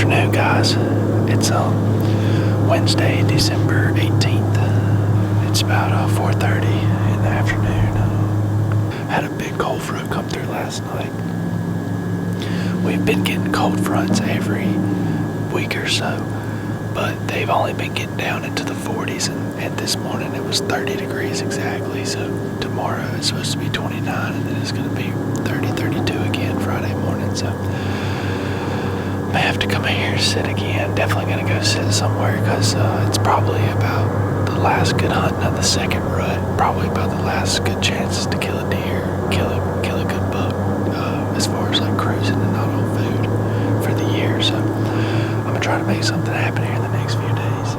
afternoon, guys. It's Wednesday, December 18th. It's about 4:30 in the afternoon. Had a big cold front come through last night. We've been getting cold fronts every week or so, but they've only been getting down into the 40s, and this morning it was 30 degrees exactly. So tomorrow it's supposed to be 29, and then it's going to be 30, 32 again Friday morning. So may have to come here, sit again. Definitely going to go sit somewhere because it's probably about the last good hunting of the second rut. Probably about the last good chances to kill a deer, kill a good buck, as far as like cruising and not on food for the year. So I'm going to try to make something happen here in the next few days.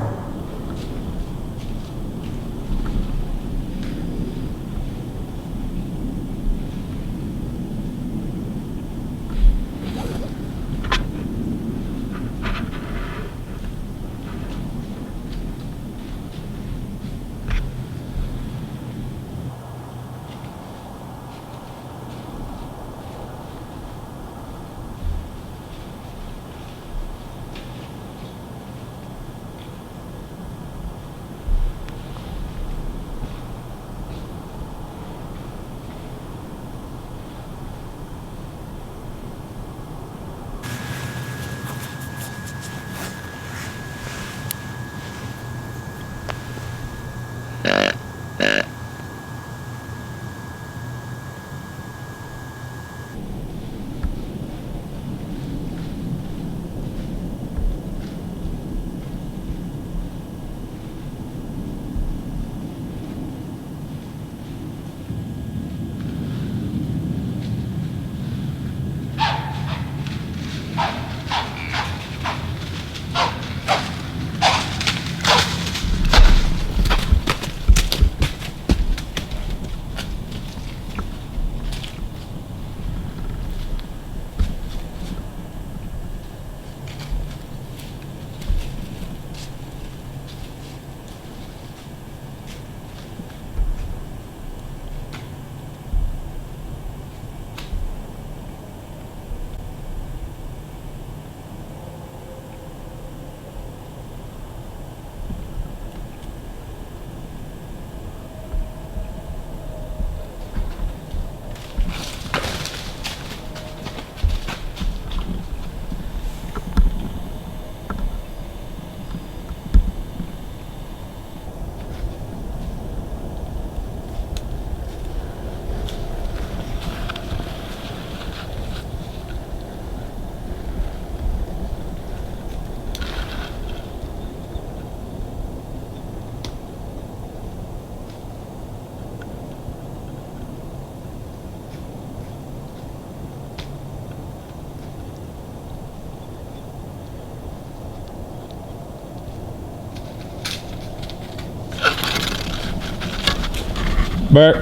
Bert.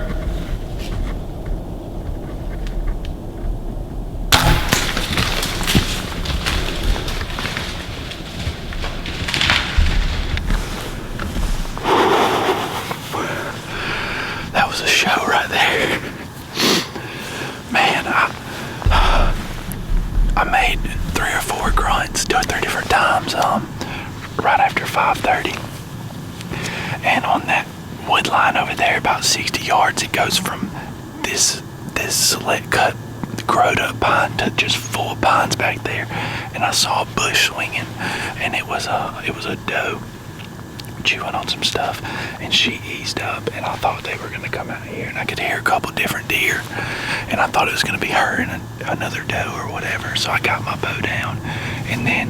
That was a show right there. Man, I made 3 or 4 grunts 2 or 3 different times right after 5:30. And on that wood line over there, about 60 yards, it goes from this select cut growed up pine to just full pines back there. And I saw a bush swinging, and it was a doe chewing on some stuff, and she eased up, and I thought they were going to come out here, and I could hear a couple different deer, and I thought it was going to be her and another doe or whatever. So I got my bow down, and then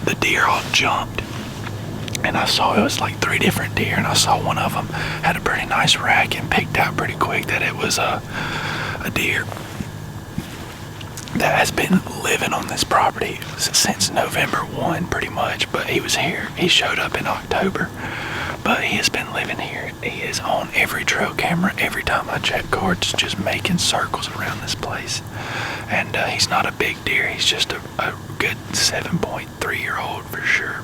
the deer all jumped, and I saw it was like 3 different deer, and I saw one of them had a pretty nice rack and picked out pretty quick that it was a deer that has been living on this property since November 1 pretty much, but he was here. He showed up in October, but he has been living here. He is on every trail camera. Every time I check cards, just making circles around this place. And he's not a big deer. He's just a good 7.3-year-old for sure.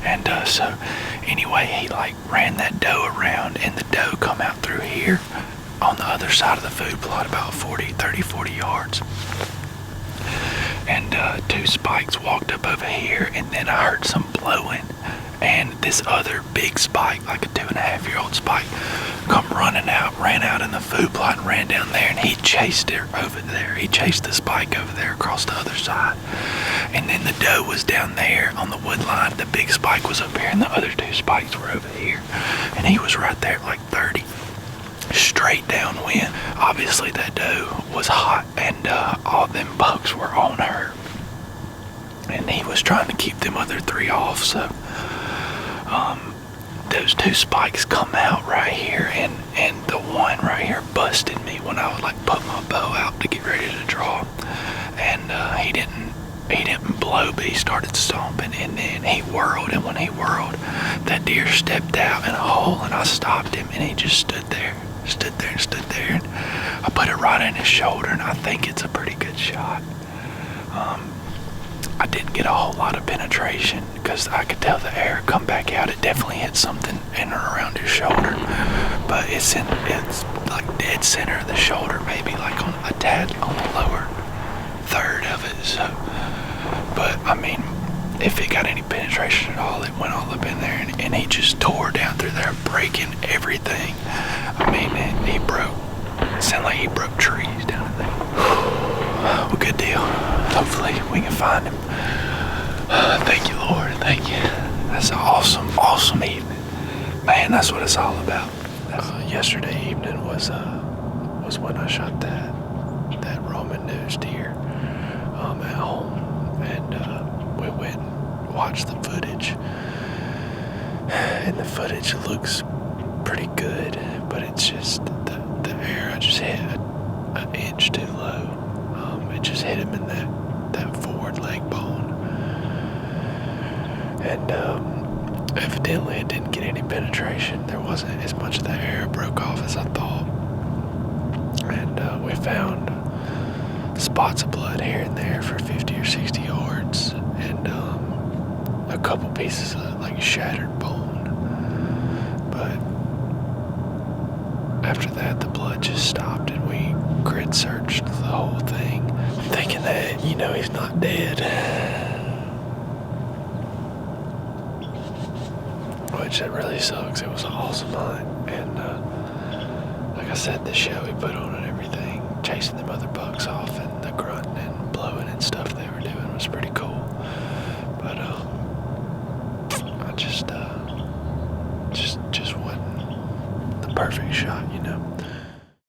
And so anyway, he like ran that doe around, and the doe come out through here on the other side of the food plot, about 40 yards. And two spikes walked up over here, and then I heard some blowing, and this other big spike, like a 2.5-year-old spike, ran out in the food plot and ran down there, and he chased her over there. He chased the spike over there across the other side. And then the doe was down there on the wood line. The big spike was up here, and the other two spikes were over here. And he was right there at like 30, straight downwind. Obviously that doe was hot, and all them bucks were on her. And he was trying to keep them other three off, so those two spikes come out right here, and the one right here busted me when I would like put my bow out to get ready to draw, and he didn't blow, but he started stomping, and then he whirled, and when he whirled, that deer stepped out in a hole, and I stopped him, and he just stood there, and I put it right in his shoulder, and I think it's a pretty good shot. I didn't get a whole lot of penetration because I could tell the air come back out. It definitely hit something in or around his shoulder, but it's like dead center of the shoulder, maybe like on a tad on the lower third of it. So, but I mean, if it got any penetration at all, it went all up in there, and he just tore down through there, breaking everything. I mean, it sounded like he broke trees down in there. Well, good deal. Hopefully we can find him. Thank you, Lord. Thank you. That's an awesome evening. Man, that's what it's all about. Yesterday evening was when I shot that Roman nose deer at home, and we went and watched the footage. And the footage looks pretty good, but it's just the air. I just hit an inch too low. It just hit him in that forward leg bone, and evidently it didn't get any penetration. There wasn't as much of the air broke off as I thought, and we found spots of blood here and there for 50 or 60 yards, and a couple pieces of like shattered bone, but after that the blood just stopped, and we grid searched the whole thing, thinking that, he's not dead. Which, that really sucks. It was an awesome hunt. And like I said, the show he put on and everything, chasing them other